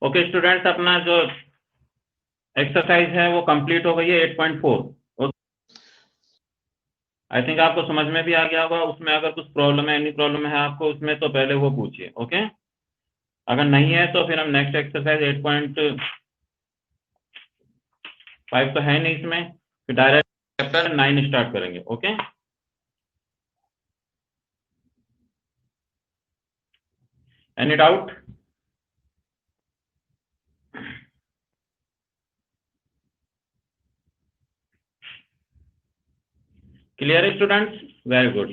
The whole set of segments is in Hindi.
ओके स्टूडेंट्स, अपना जो एक्सरसाइज है वो कंप्लीट हो गई है 8.4। आई थिंक आपको समझ में भी आ गया होगा। उसमें अगर कुछ प्रॉब्लम है, एनी प्रॉब्लम है आपको उसमें, तो पहले वो पूछिए। ओके, अगर नहीं है तो फिर हम नेक्स्ट एक्सरसाइज 8.5 तो है नहीं इसमें, फिर डायरेक्ट चैप्टर 9 स्टार्ट करेंगे। Okay, any doubt? क्लियर है स्टूडेंट्स? Very good.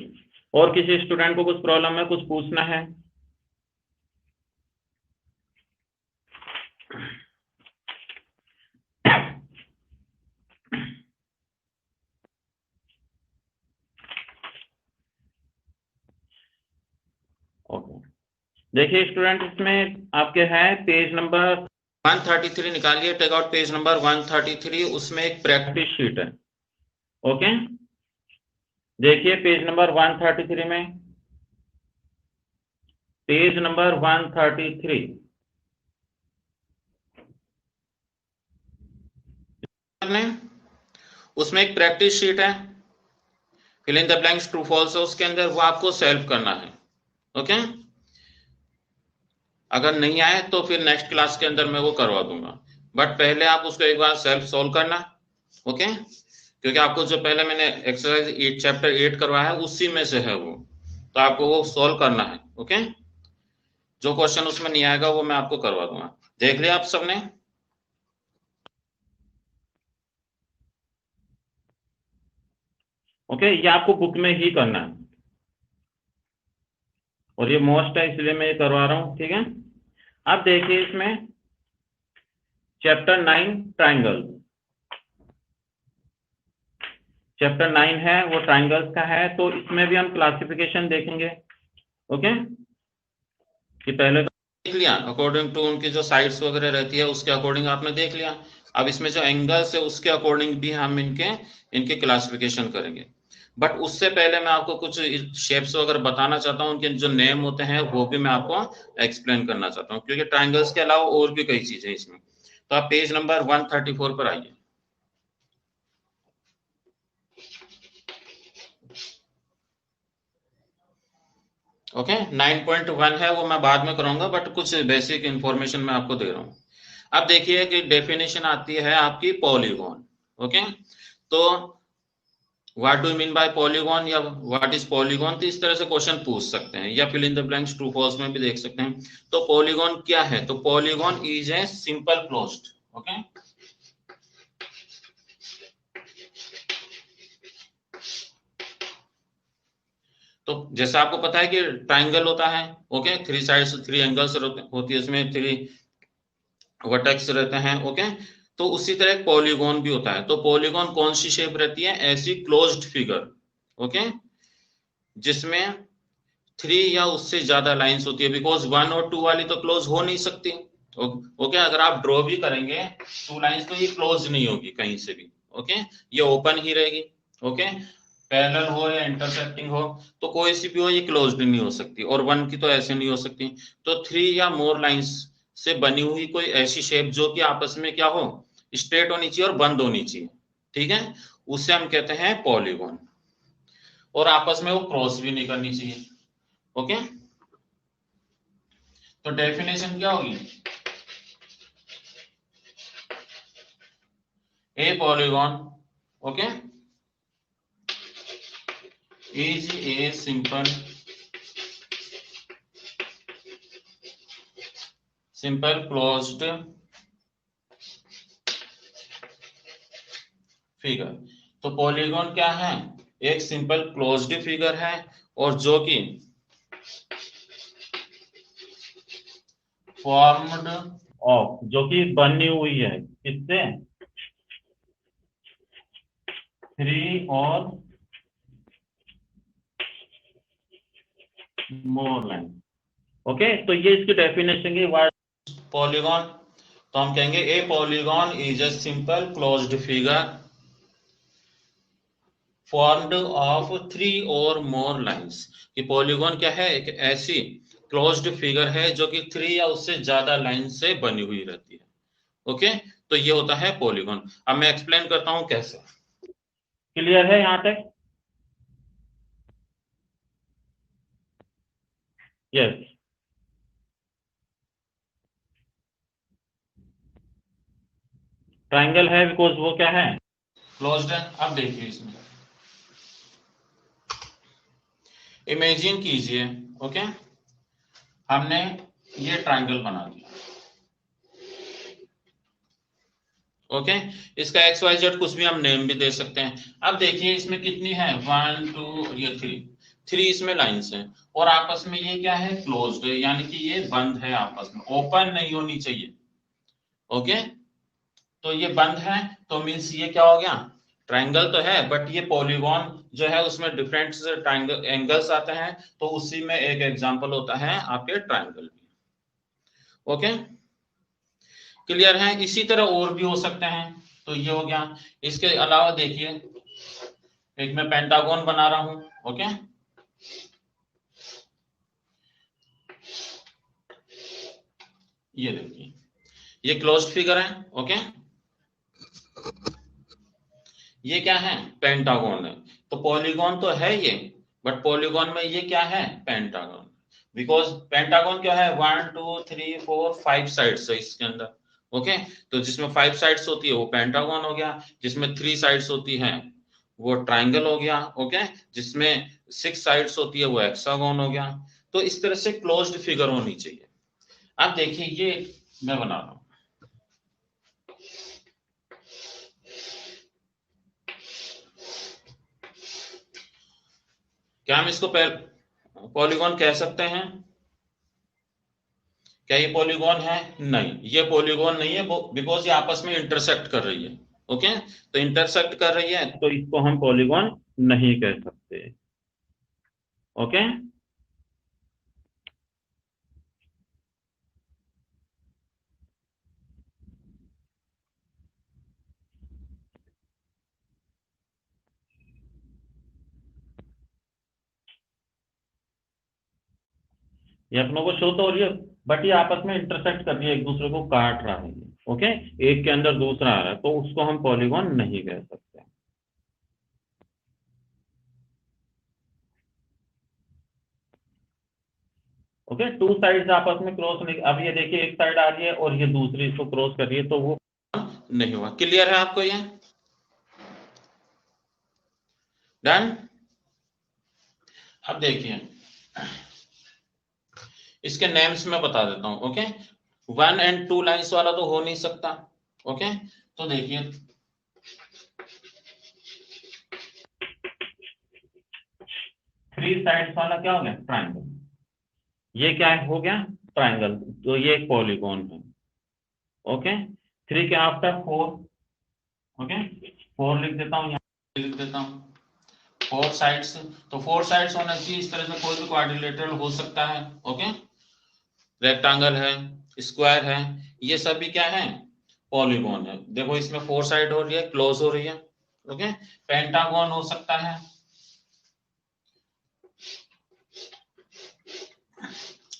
और किसी स्टूडेंट को कुछ प्रॉब्लम है, कुछ पूछना है? ओके, देखिए स्टूडेंट, इसमें आपके है पेज नंबर 133 निकालिए। टेक आउट पेज नंबर 133, उसमें एक प्रैक्टिस शीट है। ओके, देखिए पेज नंबर 133 में, पेज नंबर 133 उसमें एक प्रैक्टिस शीट है, fill in the blanks true false है उसके अंदर, वो आपको सॉल्व करना है। ओके, अगर नहीं आए तो फिर नेक्स्ट क्लास के अंदर मैं वो करवा दूंगा, बट पहले आप उसको एक बार सेल्फ सॉल्व करना। ओके, क्योंकि आपको जो पहले मैंने एक्सरसाइज 8 चैप्टर 8 करवाया है उसी में से है वो, तो आपको वो सॉल्व करना है। ओके, जो क्वेश्चन उसमें नहीं आएगा वो मैं आपको करवा दूंगा। देख लिया आप सबने? ओके, ये आपको बुक में ही करना है और ये मोस्ट है इसलिए मैं ये करवा रहा हूं। ठीक है, अब देखिए इसमें चैप्टर 9 ट्राइंगल, चैप्टर 9 है वो ट्राइंगल्स का है, तो इसमें भी हम क्लासिफिकेशन देखेंगे। ओके, कि पहले तो देख लिया अकॉर्डिंग टू उनकी जो साइड्स वगैरह रहती है उसके अकॉर्डिंग आपने देख लिया। अब इसमें जो एंगल्स है उसके अकॉर्डिंग भी हम इनके क्लासिफिकेशन करेंगे, बट उससे पहले मैं आपको कुछ शेप्स वगैरह बताना चाहता हूँ, उनके जो नेम होते हैं वो भी मैं आपको एक्सप्लेन करना चाहता हूँ, क्योंकि ट्राइंगल्स के अलावा और भी कई चीजें इसमें। तो आप पेज नंबर 134 पर आइए। ओके, 9.1 है वो मैं बाद में कराऊंगा, बट कुछ बेसिक इंफॉर्मेशन मैं आपको दे रहा हूँ। अब देखिए कि डेफिनेशन आती है आपकी पॉलीगॉन। ओके, तो what do mean by polygon या व्हाट इज पॉलीगॉन, तो इस तरह से क्वेश्चन पूछ सकते हैं, या fill in the blanks true false में भी देख सकते हैं। तो पॉलीगॉन क्या है? तो polygon is a simple closed. Okay, तो जैसा आपको पता है कि ट्राइंगल होता है, ओके, 3 साइड्स 3 एंगल्स होती है, उसमें 3 वर्टेक्स रहते हैं। ओके, तो उसी तरह पॉलीगॉन भी होता है। तो पॉलीगॉन कौन सी शेप रहती है? ऐसी क्लोज्ड फिगर, ओके, जिसमें 3 या उससे ज्यादा लाइंस होती है, बिकॉज 1 और 2 वाली तो क्लोज हो नहीं सकती। ओके, अगर आप ड्रॉ भी करेंगे 2 लाइंस तो ये क्लोज नहीं होगी कहीं से भी। ओके, ये ओपन ही रहेगी। ओके, पैरेलल हो या इंटरसेक्टिंग हो, तो कोई सी भी हो ये क्लोज्ड नहीं हो सकती, और 1 की तो ऐसे नहीं हो सकती। तो 3 या मोर लाइंस से बनी हुई कोई ऐसी शेप जो कि आपस में क्या हो, स्ट्रेट होनी चाहिए और बंद होनी चाहिए। ठीक है, उसे हम कहते हैं पॉलीगॉन, और आपस में वो क्रॉस भी नहीं करनी चाहिए। ओके, तो डेफिनेशन क्या होगी? ए polygon, okay, is a simple closed figure. तो पॉलीगॉन क्या है? एक सिंपल क्लोज्ड फिगर है, और जो कि फॉर्म्ड ऑफ, जो कि बनी हुई है किससे? 3 और मोर लाइन। ओके, तो ये इसकी डेफिनेशन की वर्ड पॉलीगॉन। तो हम कहेंगे ए polygon is a simple closed figure formed of 3 और मोर लाइंस। कि पॉलीगॉन क्या है? एक ऐसी क्लोज्ड फिगर है जो कि 3 या उससे ज्यादा लाइन से बनी हुई रहती है। ओके, तो ये होता है पॉलीगॉन। अब मैं एक्सप्लेन करता हूं कैसे। क्लियर है यहां तक? यस। ट्राइंगल है बिकॉज वो क्या है, क्लोज्ड है। अब देखिए इसमें इमेजिन कीजिए, ओके, हमने ये ट्राइंगल बना दिया। ओके, इसका एक्स वाई जेड कुछ भी हम नेम भी दे सकते हैं। अब देखिए इसमें कितनी है, 1 2 ये 3 इसमें लाइंस हैं, और आपस में ये क्या है, क्लोज्ड है, यानी कि ये बंद है, आपस में ओपन नहीं होनी चाहिए। ओके, तो ये बंद है, तो मीन्स ये क्या हो गया, ट्राइंगल तो है, बट ये पॉलीगॉन जो है उसमें डिफरेंट ट्राइंगल एंगल्स आते हैं, तो उसी में एक एग्जांपल होता है आपके ट्राइंगल भी। ओके, क्लियर है? इसी तरह और भी हो सकते हैं। तो ये हो गया। इसके अलावा देखिए एक मैं पेंटागन बना रहा हूं। ओके, ये देखिए ये क्लोज्ड फिगर है। ओके, ये क्या है, पेंटागन है। तो पॉलीगॉन तो है ये, बट पॉलीगॉन में ये क्या है, पेंटागन। बिकॉज पेंटागन क्या है, 1 2 3 4 5 साइड्स है इसके अंदर। ओके, तो जिसमें 5 साइड्स होती है वो पेंटागन हो गया, जिसमें 3 साइड्स होती हैं वो ट्राइंगल हो गया। ओके, जिसमें 6 साइड्स होती है वो हेक्सागन हो गया। तो इस तरह से क्लोज्ड फिगर होनी चाहिए। अब देखिए ये मैं बना रहा हूं, क्या हम इसको पॉलीगॉन कह सकते हैं? क्या ये पॉलीगॉन है? नहीं, ये पॉलीगॉन नहीं है, बिकॉज ये आपस में इंटरसेक्ट कर रही है। ओके, तो इंटरसेक्ट कर रही है तो इसको हम पॉलीगॉन नहीं कह सकते। ओके, ये अपनों को शो तो हो रही है, बट ये आपस में इंटरसेक्ट कर रही है, एक दूसरे को काट रहा है। ओके, एक के अंदर दूसरा आ रहा है, तो उसको हम पॉलीगॉन नहीं कह सकते। ओके, टू साइड्स आपस में क्रॉस नहीं, अब ये देखिए एक साइड आ रही है और ये दूसरी इसको क्रॉस कर रही है, तो वो नहीं हुआ। क्लियर है आपको ये? डन। अब देखिए इसके नेम्स में बता देता हूं। ओके, 1 और 2 लाइंस वाला तो हो नहीं सकता। ओके, तो देखिए 3 साइड्स वाला क्या हो गया, ट्राइंगल। ये क्या हो गया, ट्राइंगल, तो ये एक पॉलीगॉन है। ओके, 3 के आफ्टर 4। ओके, 4 लिख देता हूँ, यहाँ लिख देता हूँ 4 साइड्स। तो 4 साइड्स होना चाहिए, इस तरह से कोई भी क्वाड्रिलेटरल हो सकता है। ओके, रेक्टेंगल है, स्क्वायर है, ये सभी क्या है, पॉलीगॉन है। देखो इसमें 4 साइड हो रही है, क्लोज हो रही है। ओके, पेंटागन हो सकता है,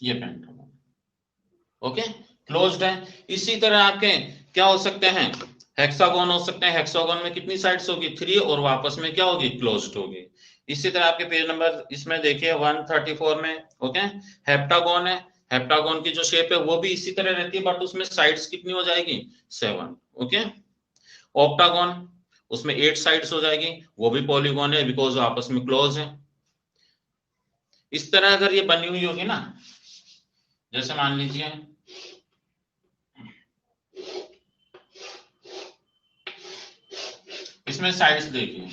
ये पेंटागन। ओके, क्लोज्ड है। इसी तरह आपके क्या हो सकते हैं, हेक्सागोन हो सकते हैं। हेक्सागोन में कितनी साइड्स होगी, 3, और वापस में क्या होगी, क्लोज्ड होगी। इसी तरह आपके पेज नंबर इसमें देखिए 134 में। ओके, हेप्टागोन है, हेप्टागोन की जो शेप है वो भी इसी तरह रहती है, बट उसमें साइड्स कितनी हो जाएगी, 7। ओके, ऑक्टागोन, उसमें 8 साइड्स हो जाएगी, वो भी पॉलीगॉन है बिकॉज आपस में क्लोज है। इस तरह अगर ये बनी हुई होगी ना, जैसे मान लीजिए इसमें साइड्स देखिए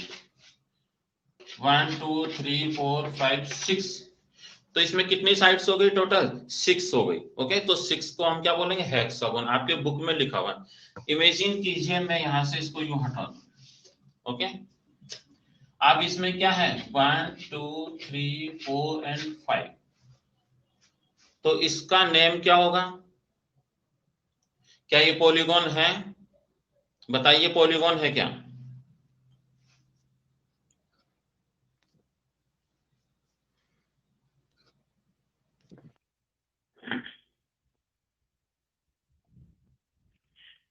1 2 3 4 5 6, तो इसमें कितनी साइड्स हो गई, टोटल 6 हो गई। ओके, तो 6 को हम क्या बोलेंगे, हेक्सागोन। आपके बुक में लिखा हुआ है। इमेजिन कीजिए मैं यहां से इसको यूं हटा दूं। ओके, अब इसमें क्या है, 1 2 3 4 एंड 5, तो इसका नेम क्या होगा, क्या ये पॉलीगॉन है? बताइए पॉलीगॉन है क्या?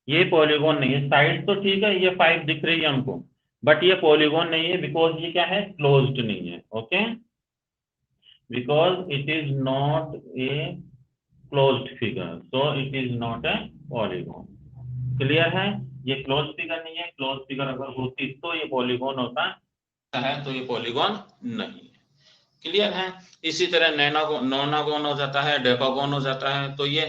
ये पॉलीगॉन नहीं है। साइड तो ठीक है, ये 5 दिख रही है हमको, बट ये पॉलीगॉन नहीं है, बिकॉज ये क्या है, क्लोज्ड नहीं है। Okay, because it is not a closed figure, so it is not a polygon. Clear है? ये क्लोज फिगर नहीं है, क्लोज फिगर अगर होती तो ये पॉलीगॉन होता है, तो ये पॉलीगॉन नहीं है। क्लियर है? इसी तरह नोनागोन हो जाता है, डेकागोन हो जाता है। तो ये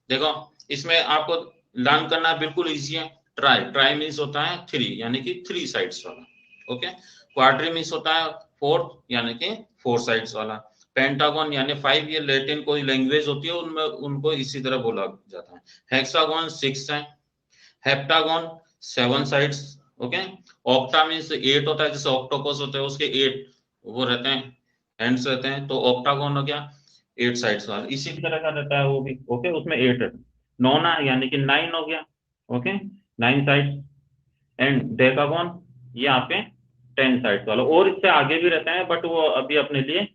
देखो, इसमें आपको लर्न करना बिल्कुल इजी है। ट्राई, ट्राई मीन्स होता है 3, यानी कि 3 साइड्स वाला। ओके, क्वाड्री मीन्स होता है 4, यानी कि 4 साइड्स वाला। पेंटागन यानी 5, ये लैटिन कोई लैंग्वेज होती है उनमें, उनको इसी तरह बोला जाता है। हेक्सागन 6 है। Heptagon 7 sides. Okay, octa means 8 होता है, जैसे ऑक्टोपस होते हैं उसके 8 वो रहते हैं, हैंड्स रहते हैं। तो ऑक्टागन हो गया 8 साइड्स वाला, इसी तरह का रहता है वो भी। ओके, उसमें 8 है। नोना यानी कि 9 हो गया। Okay, 9 sides. एंड डेकागन ये यहाँ पे 10 साइड्स वाला, और इससे आगे भी रहता है, बट वो अभी अपने लिए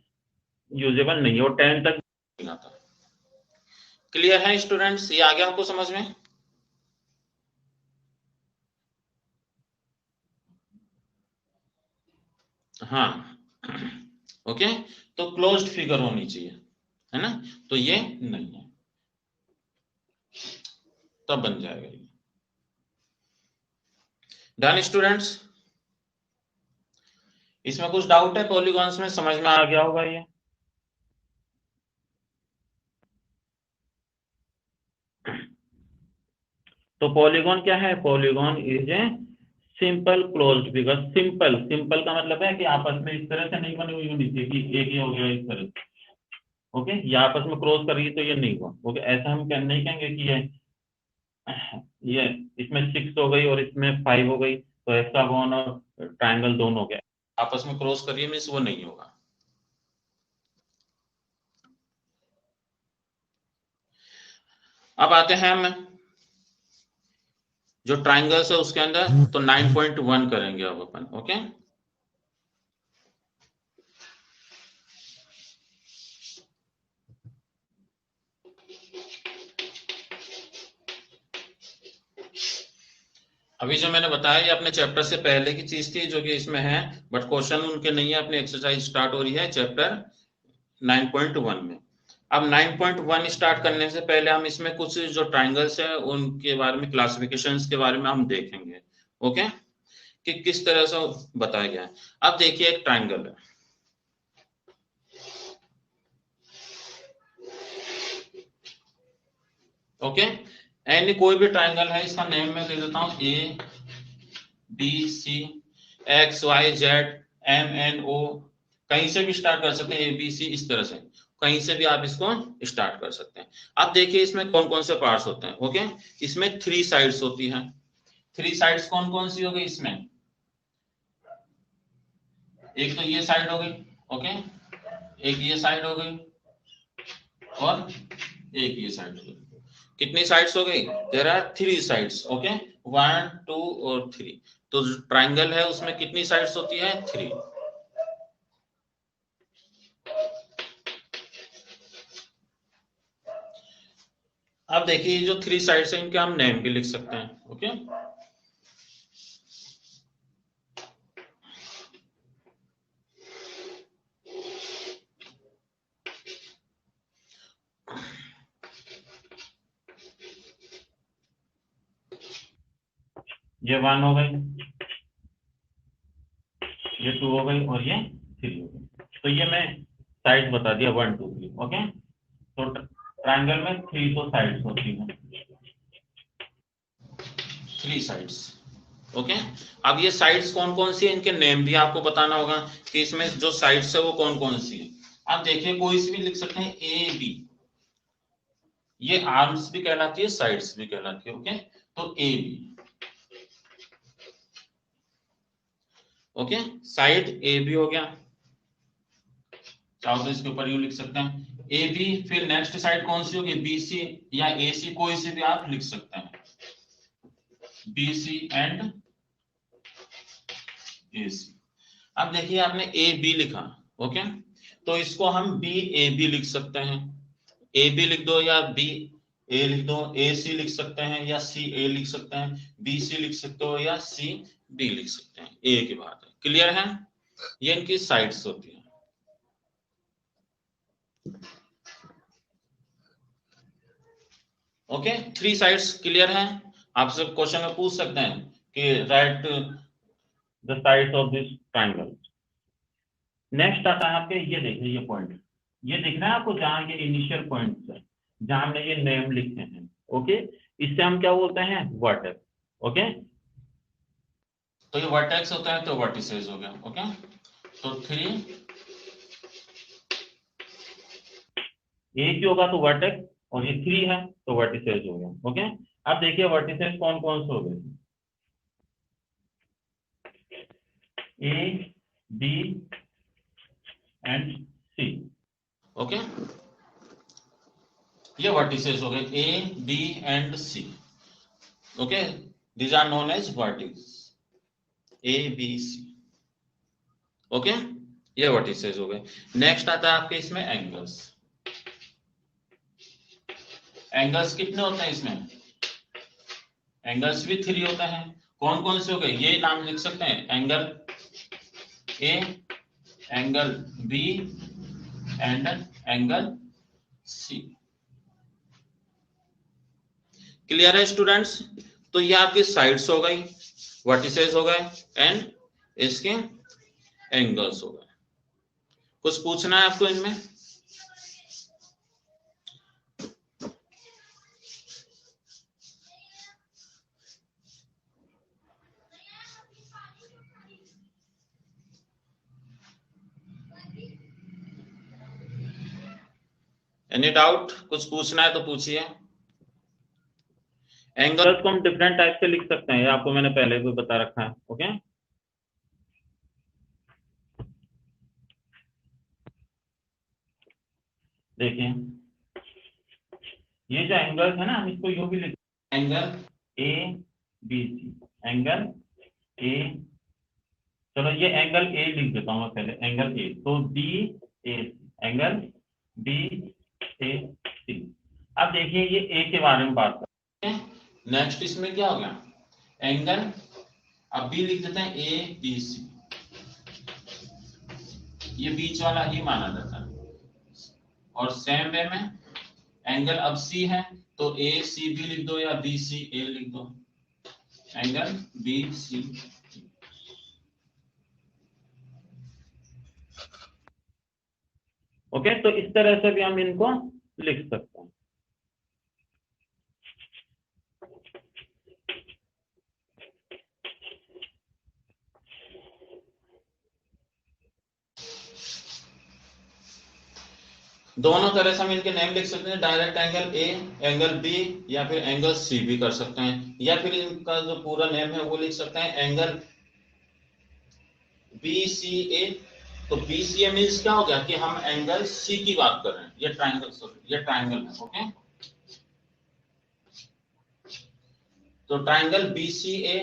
यूजेबल नहीं है, और 10 तक नहीं आता। क्लियर है स्टूडेंट्स? ये आ गया हमको समझ में? हाँ। ओके, तो क्लोज्ड फिगर होनी चाहिए, है ना? तो ये नहीं है, तब बन जाएगा ये। Done students? इसमें कुछ डाउट है? पॉलीगॉन्स में समझ में आ गया होगा ये? तो पॉलीगॉन क्या है? Polygon is a simple closed figure. Simple, simple का मतलब है कि आपस में इस तरह से नहीं बनी हुई होनी चाहिए कि एक ही हो गया इस तरह से। ओके, ये आपस में क्रॉस कर रही है तो ये नहीं हुआ। ओके, ऐसा हम नहीं कहेंगे कि ये इसमें 6 हो गई और इसमें 5 हो गई, तो हेक्सागोन और ट्रायंगल दोनों हो गए, आपस में क्रॉस कर रही है, मीन्स वो नहीं होगा। अब आते हैं हम जो ट्राइंगल्स है उसके अंदर, तो 9.1 करेंगे अब अपन। ओके, अभी जो मैंने बताया ये अपने चैप्टर से पहले की चीज थी, जो कि इसमें है, बट क्वेश्चन उनके नहीं है। अपनी एक्सरसाइज स्टार्ट हो रही है चैप्टर 9.1 में। अब 9.1 स्टार्ट करने से पहले हम इसमें कुछ जो ट्राइंगल्स है उनके बारे में, क्लासिफिकेशंस के बारे में हम देखेंगे। ओके, कि किस तरह से बताया गया है। अब देखिए, एक ट्राइंगल है। ओके, एनी कोई भी ट्राइंगल है, इसका नेम मैं दे देता हूं A B C X Y Z M N O. कहीं से भी स्टार्ट कर सकते हैं, ए बी सी, इस तरह से कहीं से भी आप इसको स्टार्ट कर सकते हैं। अब देखिए इसमें कौन कौन से पार्ट्स होते हैं। ओके, इसमें 3 साइड्स होती हैं। 3 साइड्स कौन कौन सी हो गई इसमें? एक तो ये साइड हो गई। ओके, एक ये साइड हो गई, और एक ये साइड हो गई। कितनी साइड्स हो गई? There are 3 sides. ओके, 1 2 और 3। तो ट्राइंगल है उसमें कितनी साइड्स होती है? 3। अब देखिए जो 3 साइड्स हैं इनके हम नेम भी लिख सकते हैं। ओके, ये 1 हो गई, ये 2 हो गई, और ये 3 हो गई। तो ये मैं साइड्स बता दिया, 1 2 3। ओके, तो ट्राइंगल में 3 तो साइड्स होती हैं, 3 साइड्स। ओके, अब ये साइड्स कौन कौन सी है, इनके नेम भी आपको बताना होगा कि इसमें जो साइड्स है वो कौन कौन सी है। आप देखिए कोई सी भी लिख सकते हैं, ए बी। ये आर्म्स भी कहलाती है, साइड्स भी कहलाती है। ओके, तो A B. Okay, side A B हो गया, चाहो तो इसके ऊपर यू लिख सकते हैं ए बी। फिर नेक्स्ट साइड कौन सी होगी? बी सी या ए सी, कोई सी भी आप लिख सकते हैं, बी सी एंड ए सी। अब देखिए आपने ए बी लिखा। ओके, तो इसको हम बी ए बी लिख सकते हैं। ए बी लिख दो या बी ए लिख दो, ए सी लिख सकते हैं या सी ए लिख सकते हैं, बी सी लिख सकते हो या सी बी लिख सकते हैं, ए की बात है। क्लियर है? ये इनकी साइड्स होती है। ओके, थ्री साइड्स क्लियर है? आप सब क्वेश्चन में पूछ सकते हैं कि right the sides of this triangle. Next आता है आपके, ये देखिए ये पॉइंट, ये दिख रहा है आपको जहां ये इनिशियल पॉइंट है, जहां हमने ये नेम लिखे हैं। ओके, इससे हम क्या बोलते हैं? वर्टेक्स। ओके, तो ये वर्टेक्स होता है तो वर्टिसेस हो गया। ओके, तो थ्री, एक ही होगा तो वर्टेक्स, और ये थ्री है तो वर्टिसेस हो गया। ओके, अब देखिए वर्टिसेस कौन कौन से हो गए? A, B and C. Okay, ये वर्टिसेस हो गए A, B and C. Okay, these are known as vertex, A B C. Okay, ये वर्टिसेस हो गए। नेक्स्ट आता है आपके इसमें एंगल्स। एंगल्स कितने होते हैं इसमें? एंगल्स भी थ्री होता है। कौन कौन से हो गए? ये नाम लिख सकते हैं, angle A, angle B and angle C. Clear है स्टूडेंट्स? तो ये आपकी साइड्स हो गई, वर्टिसेस हो गए एंड इसके एंगल्स हो गए। कुछ पूछना है आपको इनमें? Any doubt? कुछ पूछना है तो पूछिए। एंगल्स को हम डिफरेंट टाइप से लिख सकते हैं, ये आपको मैंने पहले भी बता रखा है। ओके, देखिए ये जो एंगल्स है ना, हम इसको यूं भी लिख, angle A B C, angle A, चलो ये एंगल ए लिख देता हूं मैं पहले, एंगल ए, तो B A, angle B A सी। अब देखिए ये ए के बारे में बात करते हैं। नेक्स्ट इसमें क्या हो गया? एंगल, अब बी लिख देते हैं ए बी सी, ये बीच वाला ही माना जाता है। और सेम वे में एंगल अब सी है तो ए सी बी लिख दो या बी सी ए लिख दो, एंगल बी सी। ओके, तो इस तरह से भी हम इनको लिख सकते हैं। दोनों तरह से हम इनके नेम लिख सकते हैं, direct angle A, angle B, या फिर एंगल सी भी कर सकते हैं, या फिर इनका जो पूरा नेम है वो लिख सकते हैं एंगल बी सी ए। तो बी सी ए मीन्स क्या हो गया कि हम एंगल सी की बात कर रहे हैं, ये ट्राइंगल, सॉरी ये ट्राइंगल है। ओके, तो triangle B C A,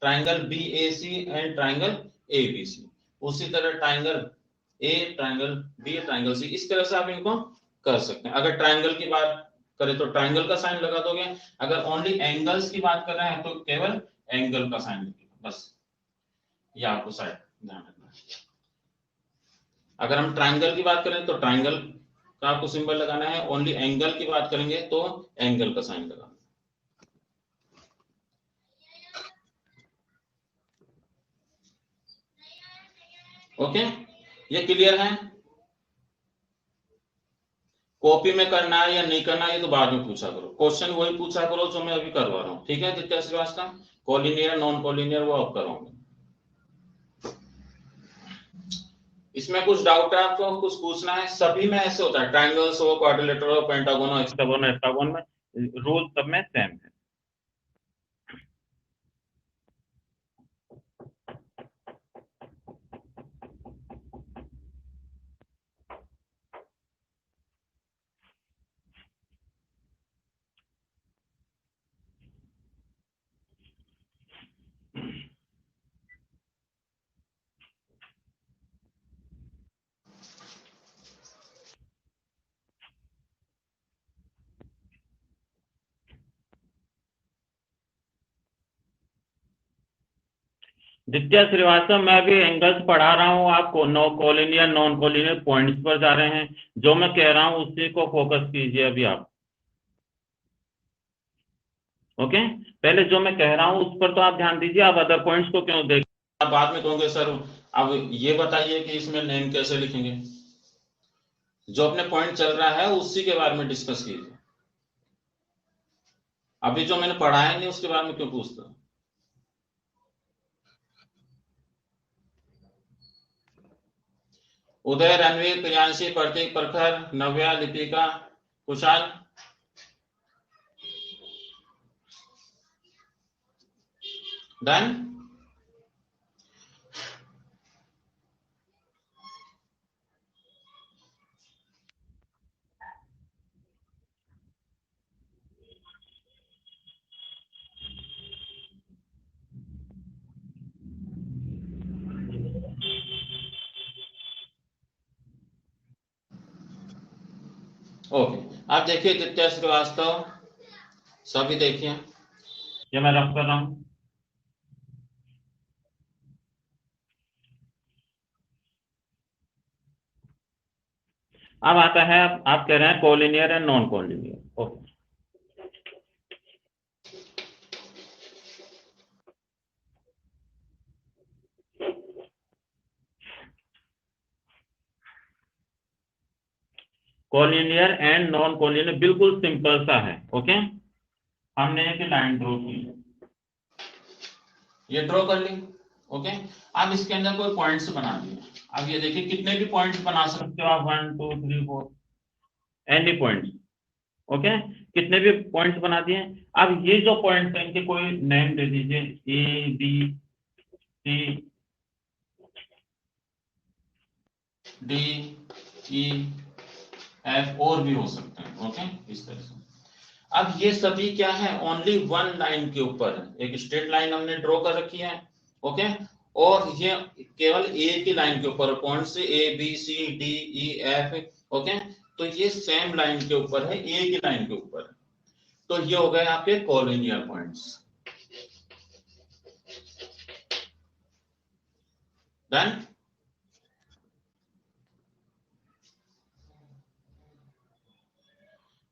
triangle B A C and triangle A B C. उसी तरह triangle A, triangle B, triangle C, इस तरह से आप इनको कर सकते हैं। अगर ट्राइंगल की बात करें तो ट्राइंगल का साइन लगा दोगे, अगर ओनली एंगल्स की बात कर रहे हैं तो केवल एंगल का साइन लिखिएगा बस, ये आपको साइड ध्यान रखना है। अगर हम ट्राइंगल की बात करें तो ट्राइंगल का आपको सिंबल लगाना है, ओनली एंगल की बात करेंगे तो एंगल का साइन लगाना। ओके, ये क्लियर है? कॉपी में करना है या नहीं करना है ये तो बाद में पूछा करो, क्वेश्चन वही पूछा करो जो मैं अभी करवा रहा हूँ। ठीक है दित्य श्रीवास्तव? कॉलिनियर नॉन कॉलिनियर वो आप करोगे। इसमें कुछ डाउट है आपको? कुछ पूछना है? सभी में ऐसे होता है, ट्राइंगल्स हो, क्वाड्रिलेटरल हो, पेंटागन हो, हेक्सागोन में रूल सब में सेम है। दित्या श्रीवास्तव, मैं भी एंगल्स पढ़ा रहा हूँ आपको, no collinear non collinear points पर जा रहे हैं। जो मैं कह रहा हूँ उसी को फोकस कीजिए अभी आप। ओके, पहले जो मैं कह रहा हूँ उस पर तो आप ध्यान दीजिए, आप अदर पॉइंट्स को क्यों देख। आप बाद में कहोगे सर अब ये बताइए कि इसमें नेम कैसे लिखेंगे। जो अपने पॉइंट चल रहा है उसी के बारे में डिस्कस कीजिए। अभी जो मैंने पढ़ाया नहीं उसके बारे में क्यों पूछते। उदय, रणवीर, प्रियांशी, प्रतीक, प्रखर, नव्या, लिपिका, कुशाल। डन। ओके, आप देखिए दित्या श्रीवास्तव, सभी देखिए, ये मैं रफ कर रहा हूं। अब आता है, आप कह रहे हैं collinear and non collinear. Okay, collinear and non collinear बिल्कुल सिंपल सा है। ओके, हमने एक लाइन ड्रॉ की, ये ड्रॉ कर ली। ओके, अब इसके अंदर कोई पॉइंट्स बना दिए। अब ये देखिए कितने भी पॉइंट्स बना सकते हो आप, 1 2 3 4 एनी पॉइंट्स। ओके, कितने भी पॉइंट्स बना दिए। अब ये जो पॉइंट्स हैं इनके कोई नेम दे दीजिए, A B C D E F, और भी हो सकते हैं। ओके, इस तरह से। अब ये सभी क्या है, ओनली वन लाइन के ऊपर है, एक स्ट्रेट लाइन हमने ड्रॉ कर रखी है। ओके, और ये केवल ए की लाइन के ऊपर पॉइंट से A B C D E F. Okay, तो ये सेम लाइन के ऊपर है, ए की लाइन के ऊपर है। तो ये हो गए आपके कोलिनियर पॉइंट्स। डन।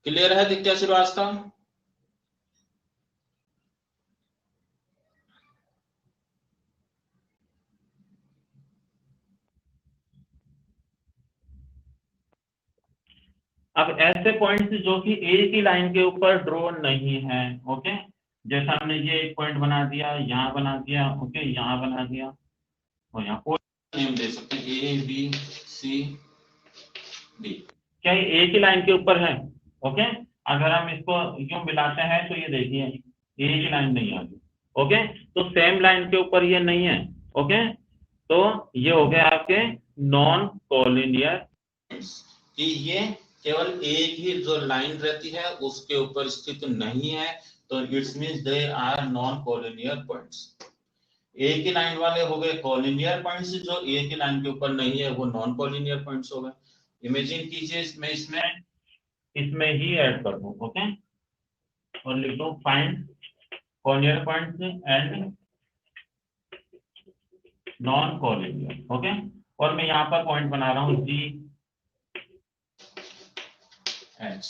क्लियर है दित्या श्रीवास्तव? अब ऐसे पॉइंट्स जो कि ए की लाइन के ऊपर ड्रॉ नहीं है। ओके, जैसा हमने ये एक पॉइंट बना दिया, यहाँ बना दिया, ओके यहाँ बना दिया, और यहाँ कोई नेम दे सकते हैं, ए बी सी डी। क्या ये ए की लाइन के ऊपर है? ओके, अगर हम इसको यूं मिलाते हैं तो ये देखिए ए की लाइन नहीं आती। ओके, तो सेम लाइन के ऊपर ये नहीं है। ओके, तो ये हो गया आपके नॉन कोलिनियर, कि ये केवल एक ही जो लाइन रहती है उसके ऊपर स्थित नहीं है, तो it's means they are non collinear points. A की लाइन वाले हो गए कोलिनियर पॉइंट्स, जो ए की लाइन के ऊपर नहीं है वो नॉन कोलिनियर पॉइंट्स हो गए। इमेजिन कीजिए इसमें इसमें इसमें ही ऐड कर दूं। ओके, और लिख दो find collinear points and non collinear. Okay, और मैं यहाँ पर पॉइंट बना रहा हूँ जी H.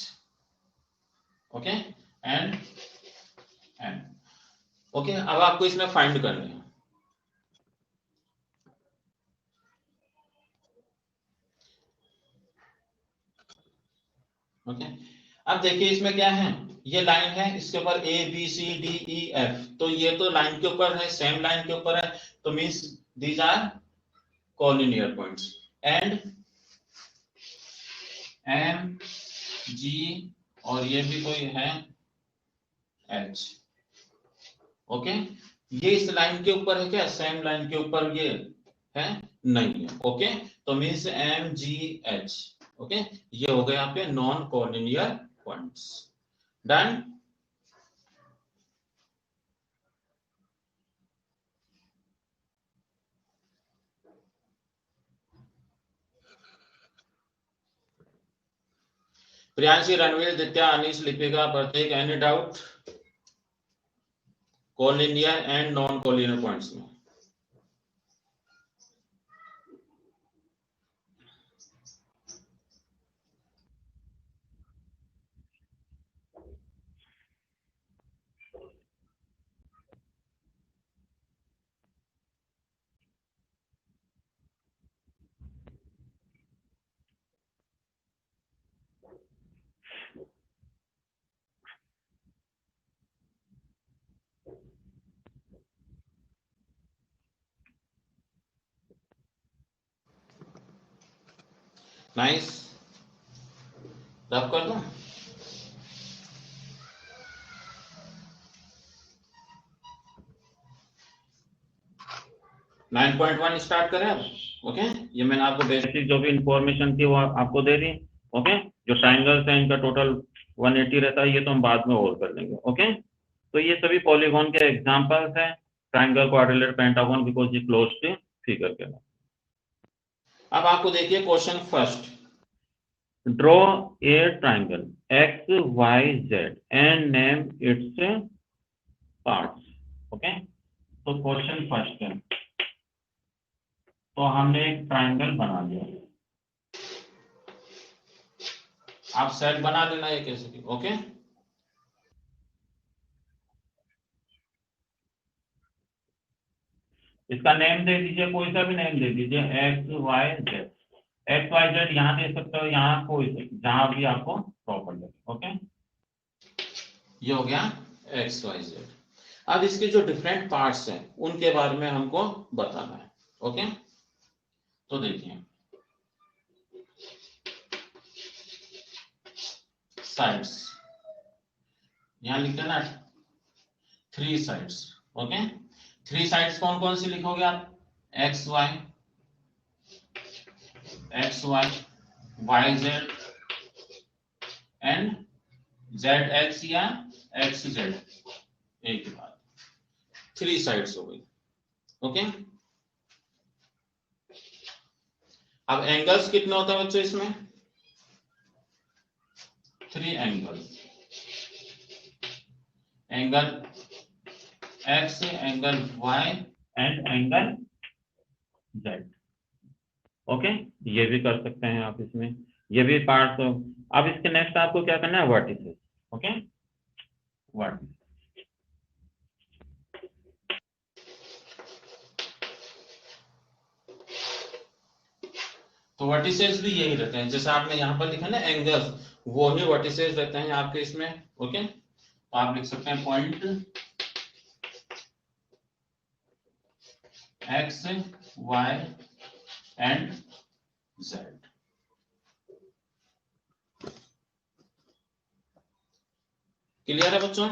Okay, and and. Okay, अब आपको इसमें फाइंड करनी है। ओके, अब देखिए इसमें क्या है, ये लाइन है, इसके ऊपर A B C D E F, तो ये तो लाइन के ऊपर है, सेम लाइन के ऊपर है, तो means these are collinear points. And M G, और ये भी कोई है एच। ओके, ये इस लाइन के ऊपर है क्या, सेम लाइन के ऊपर ये है नहीं है। ओके, तो means M G H. Okay, ये हो गए आपके non collinear points. Done. Priyanshi, Ranveer, Ditya, Anish, Lipika, Pratik, any doubt collinear and non collinear points में? नाइस, रब कर दो। नाइन 9.1 स्टार्ट करें अब। ओके, ये मैंने आपको बेसिक जो भी इंफॉर्मेशन थी वो आपको दे दी। ओके, जो ट्राइंगल्स है इनका टोटल 180 रहता है, ये तो हम बाद में और कर लेंगे। ओके, तो ये सभी पॉलीगॉन के एग्जांपल्स हैं, ट्राइंगल, क्वाड्रिलेटरल, पेंटागन, बिकॉज ये क्लोज्ड फिगर के। अब आपको देखिए question first, draw a triangle X Y Z and name its parts. Okay, तो क्वेश्चन फर्स्ट है, तो हमने एक ट्राइंगल बना लिया, आप सेट बना लेना ये कैसे भी। ओके, इसका नेम दे दीजिए, कोई सा भी नेम दे दीजिए, X Y Z. X Y Z यहाँ दे सकते हो, यहाँ कोई से जहां भी आपको प्रॉपर लगे। ओके, ये हो गया एक्स वाई जेड। अब इसके जो डिफरेंट पार्ट्स हैं उनके बारे में हमको बताना है। ओके, तो देखिए साइड्स, यहां लिखते हैं ना 3 साइड्स। ओके, 3 साइड्स कौन कौन सी लिखोगे आप, X Y, X Y, Y Z and Z X या एक्स जेड, एक ही बात, 3 साइड्स हो गई। ओके, अब एंगल्स कितने होते हैं बच्चों इसमें, 3 angles, angle X, angle Y and angle Z. Okay, ये भी कर सकते हैं आप इसमें, ये भी पार्ट। अब इसके नेक्स्ट आपको क्या करना है, वर्टिसेस। ओके, वर्टिसेस, तो वर्टिसेस भी यही रहते हैं, जैसे आपने यहाँ पर लिखा ना एंगल्स, वो ही वर्टिसेस रहते हैं आपके इसमें। ओके, तो आप लिख सकते हैं point X Y and Z. Clear है बच्चों?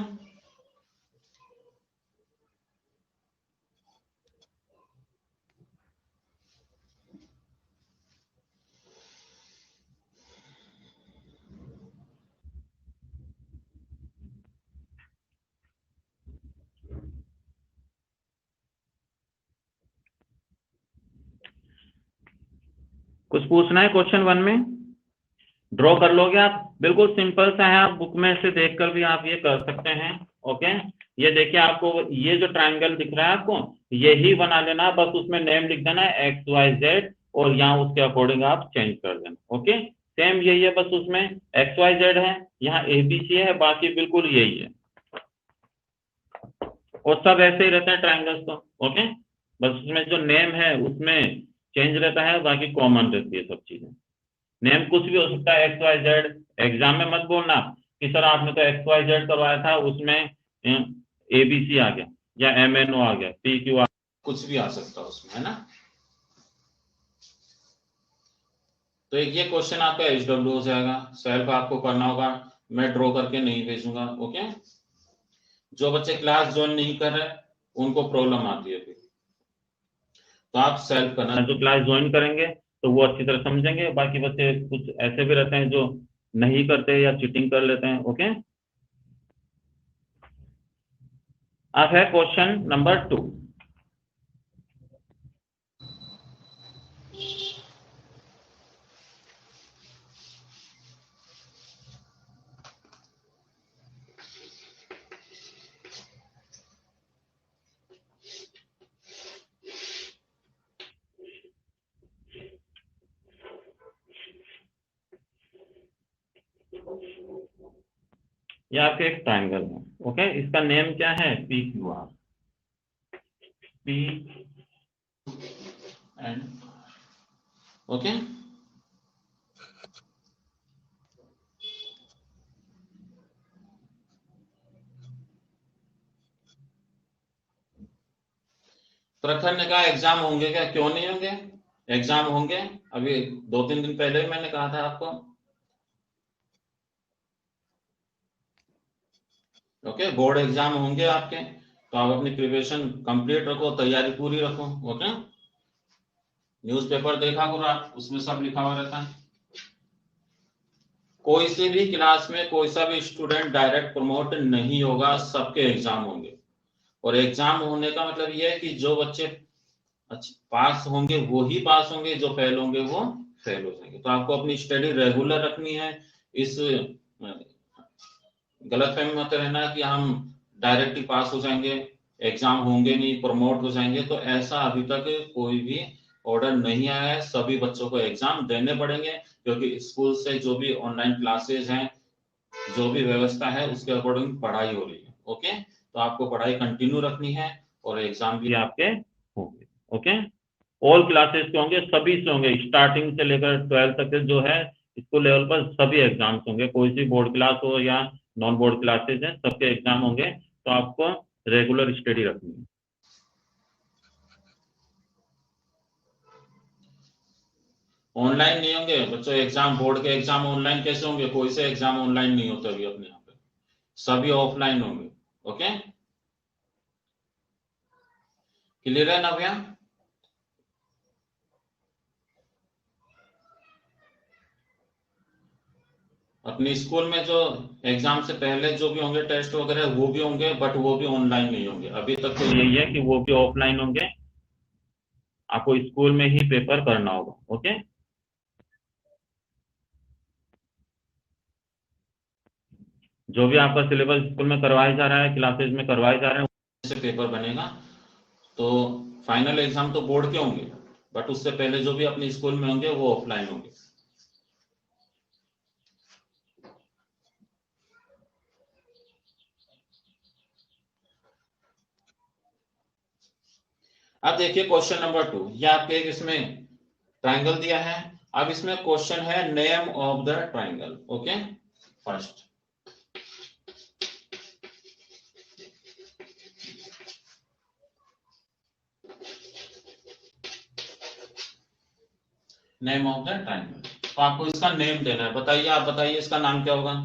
कुछ पूछना है क्वेश्चन 1 में? ड्रॉ कर लोगे आप, बिल्कुल सिंपल सा है, आप बुक में से देखकर भी आप ये कर सकते हैं। ओके, ये देखिए आपको ये जो ट्राइंगल दिख रहा है आपको, यही बना लेना, बस उसमें नेम लिख देना है एक्स वाई जेड, और यहाँ उसके अकॉर्डिंग आप चेंज कर देना। ओके, सेम यही है, बस उसमें एक्स वाई जेड है, यहाँ ए बी सी है, बाकी बिल्कुल यही है, और सब ऐसे ही रहते हैं ट्राइंगल्स तो। ओके, बस उसमें जो नेम है उसमें चेंज रहता है, बाकी कॉमन रहती है सब चीजें। नेम कुछ भी हो सकता है, एक्स वाई जेड। एग्जाम में मत बोलना कि सर आपने तो एक्स वाई जेड करवाया था, उसमें ए बी सी आ गया या एम एन ओ आ गया, पी क्यू आ, कुछ भी आ सकता है उसमें, है ना। तो एक ये क्वेश्चन आपका एचडब्ल्यू हो जाएगा, सेल्फ आपको करना होगा, मैं ड्रॉ करके नहीं भेजूंगा। ओके, जो बच्चे क्लास ज्वाइन नहीं कर रहे उनको प्रॉब्लम आती है फिर, तो आप सेल्फ करना, जो क्लास ज्वाइन करेंगे तो वो अच्छी तरह समझेंगे, बाकी बच्चे कुछ ऐसे भी रहते हैं जो नहीं करते या चीटिंग कर लेते हैं। ओके, अब है क्वेश्चन नंबर 2। ये आपके एक ट्राइंगल है। ओके, इसका नेम क्या है, P Q are, P and, okay, प्रखंड का एग्जाम होंगे क्या, क्यों नहीं होंगे? एग्जाम होंगे, अभी 2-3 दिन पहले ही मैंने कहा था आपको। ओके, बोर्ड एग्जाम होंगे आपके, तो आप अपनी प्रिपरेशन कंप्लीट रखो, तैयारी पूरी रखो। ओके, न्यूज़पेपर देखा करो आप, उसमें सब लिखा हुआ रहता है। कोई से भी क्लास में कोई सा भी स्टूडेंट डायरेक्ट प्रमोट नहीं होगा, सबके एग्जाम होंगे। और एग्जाम होने का मतलब ये है कि जो बच्चे पास होंगे वो ही पास होंगे, जो फेल होंगे वो फेल हो जाएंगे। तो आपको अपनी स्टडी रेगुलर रखनी है। इस गलतफहमी मत रहना कि हम डायरेक्ट ही पास हो जाएंगे, एग्जाम होंगे नहीं, प्रमोट हो जाएंगे। तो ऐसा अभी तक कोई भी ऑर्डर नहीं आया है। सभी बच्चों को एग्जाम देने पड़ेंगे, क्योंकि स्कूल से जो भी ऑनलाइन क्लासेस हैं, जो भी व्यवस्था है, उसके अकॉर्डिंग पढ़ाई हो रही है। ओके, तो आपको पढ़ाई कंटिन्यू रखनी है और एग्जाम भी आपके होंगे। ओके, ऑल क्लासेस के होंगे, सभी से होंगे, स्टार्टिंग से लेकर 12th तक जो है स्कूल लेवल पर सभी एग्जाम्स होंगे। कोई सी बोर्ड क्लास हो या नॉन बोर्ड क्लासेस हैं, सबके एग्जाम होंगे। तो आपको रेगुलर स्टडी रखनी है। ऑनलाइन नहीं होंगे बच्चों एग्जाम, बोर्ड के एग्जाम ऑनलाइन कैसे होंगे? कोई से एग्जाम ऑनलाइन नहीं होते अभी अपने यहाँ पे, सभी ऑफलाइन होंगे। ओके, क्लियर है ना भैया? अपने स्कूल में जो एग्जाम से पहले जो भी होंगे टेस्ट वगैरह, वो भी होंगे, बट वो भी ऑनलाइन नहीं होंगे। अभी तक तो यही है कि वो भी ऑफलाइन होंगे, आपको स्कूल में ही पेपर करना होगा। ओके, जो भी आपका सिलेबस स्कूल में करवाया जा रहा है, क्लासेस में करवाए जा रहे हैं, उससे पेपर बनेगा। तो फाइनल एग्जाम तो बोर्ड के होंगे, बट उससे पहले जो भी अपने स्कूल में होंगे वो ऑफलाइन होंगे। अब देखिए क्वेश्चन नंबर 2, ये आपके एक इसमें ट्राइंगल दिया है। अब इसमें क्वेश्चन है name of the triangle. Okay, first name of the triangle, तो आपको इसका नेम देना है। बताइए, आप बताइए इसका नाम क्या होगा?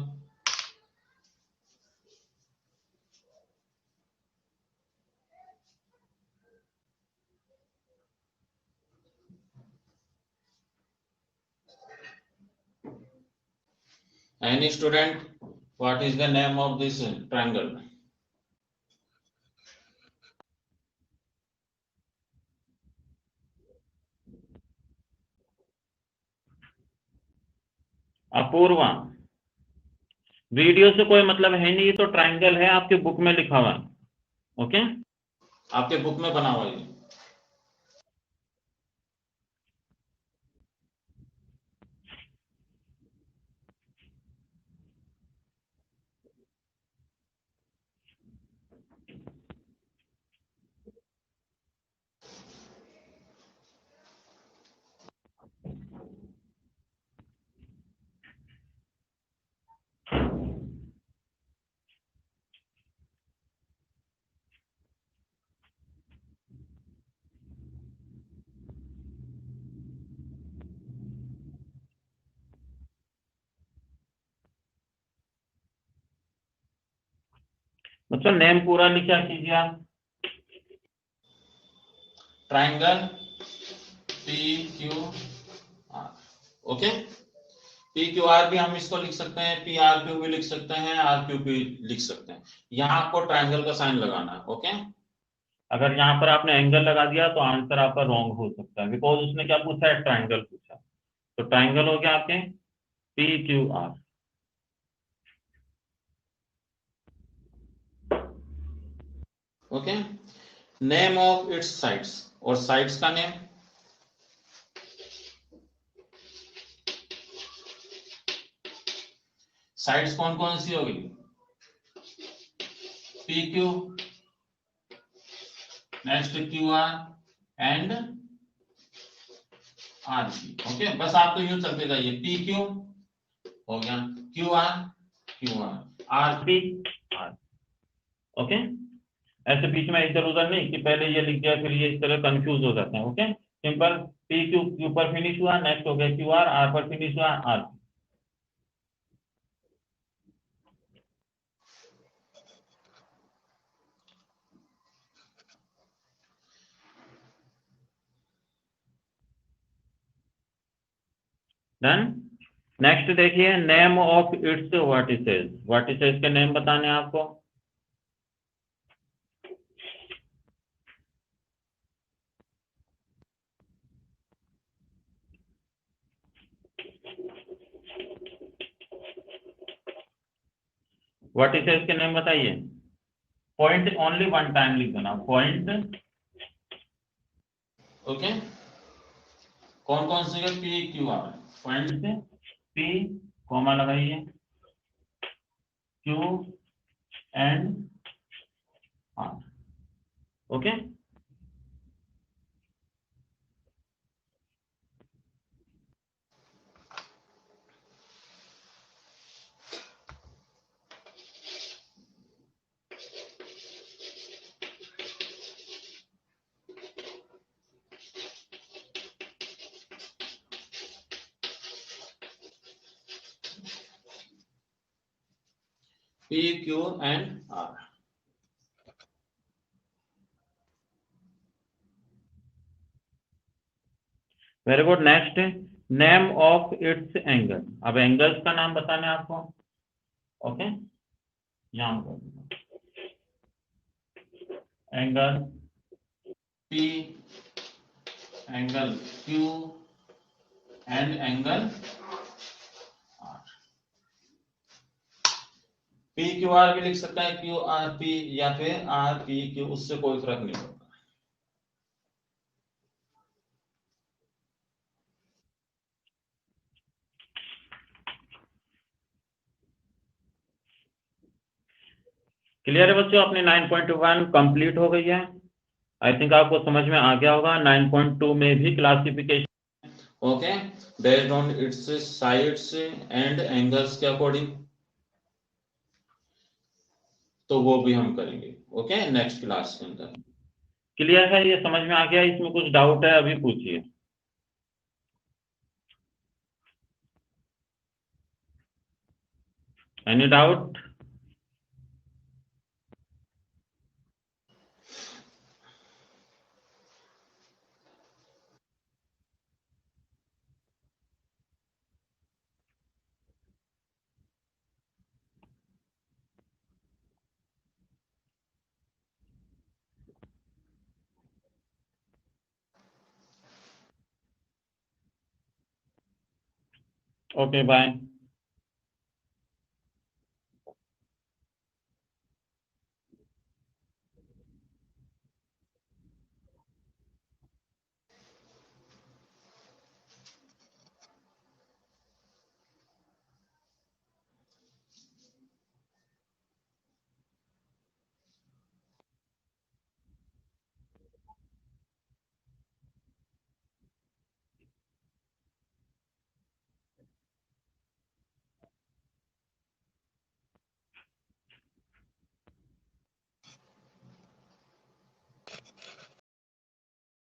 Any student, what is the name of this triangle? Apurva, video से कोई मतलब है नहीं, ये तो ट्राइंगल है, आपके बुक में लिखा हुआ है। ओके, आपके बुक में बना हुआ है। मतलब नेम पूरा लिखा कीजिए आप। Triangle PQR। ओके, PQR भी हम इसको लिख सकते हैं, PRQ भी लिख सकते हैं, RQ भी लिख सकते हैं। यहाँ आपको ट्राइंगल का साइन लगाना है। ओके, अगर यहाँ पर आपने एंगल लगा दिया तो आंसर आपका रॉन्ग हो सकता है, बिकॉज उसने क्या पूछा है? ट्राइंगल पूछा। तो ट्राइंगल हो गया आपके PQR। Okay, name of it's sides, और साइड्स का नेम, साइड्स कौन कौन सी होगी? PQ, next QR and RP। Okay, बस आप तो यूं चलते जाइए, PQ हो गया, QR, RP, R। ओके, ऐसे बीच में इधर उधर नहीं कि पहले ये लिख दिया फिर ये इस तरह कंफ्यूज हो जाते हैं। Okay, simple. P Q, Q पर फिनिश हुआ, नेक्स्ट हो गया क्यू आर, आर पर फिनिश हुआ आर। डन। नेक्स्ट देखिए, name of it's vertices. Vertices के नेम बताने हैं आपको। वर्टिसेस के नेम बताइए। पॉइंट ओनली वन टाइम लिख देना, पॉइंट। ओके, कौन कौन से पी क्यू आर, पॉइंट से पी, कॉमा लगाइए, Q and R. Okay, P Q and R. Very good. Next, name of its angle. अब एंगल्स का नाम बताना है आपको। ओके, यहाँ पर angle P, angle Q and angle R. P Q R भी लिख सकता है, क्यू आर पी, या फिर आर पी क्यू, उससे कोई फर्क नहीं पड़ता। क्लियर है बच्चों? अपनी 9.1 कंप्लीट हो गई है। आई थिंक आपको समझ में आ गया होगा। 9.2 में भी classification, okay, based on it's sides and angles के अकॉर्डिंग, तो वो भी हम करेंगे। ओके, नेक्स्ट क्लास के अंदर। क्लियर है? ये समझ में आ गया? इसमें कुछ डाउट है अभी पूछिए। Any doubt? Okay, bye.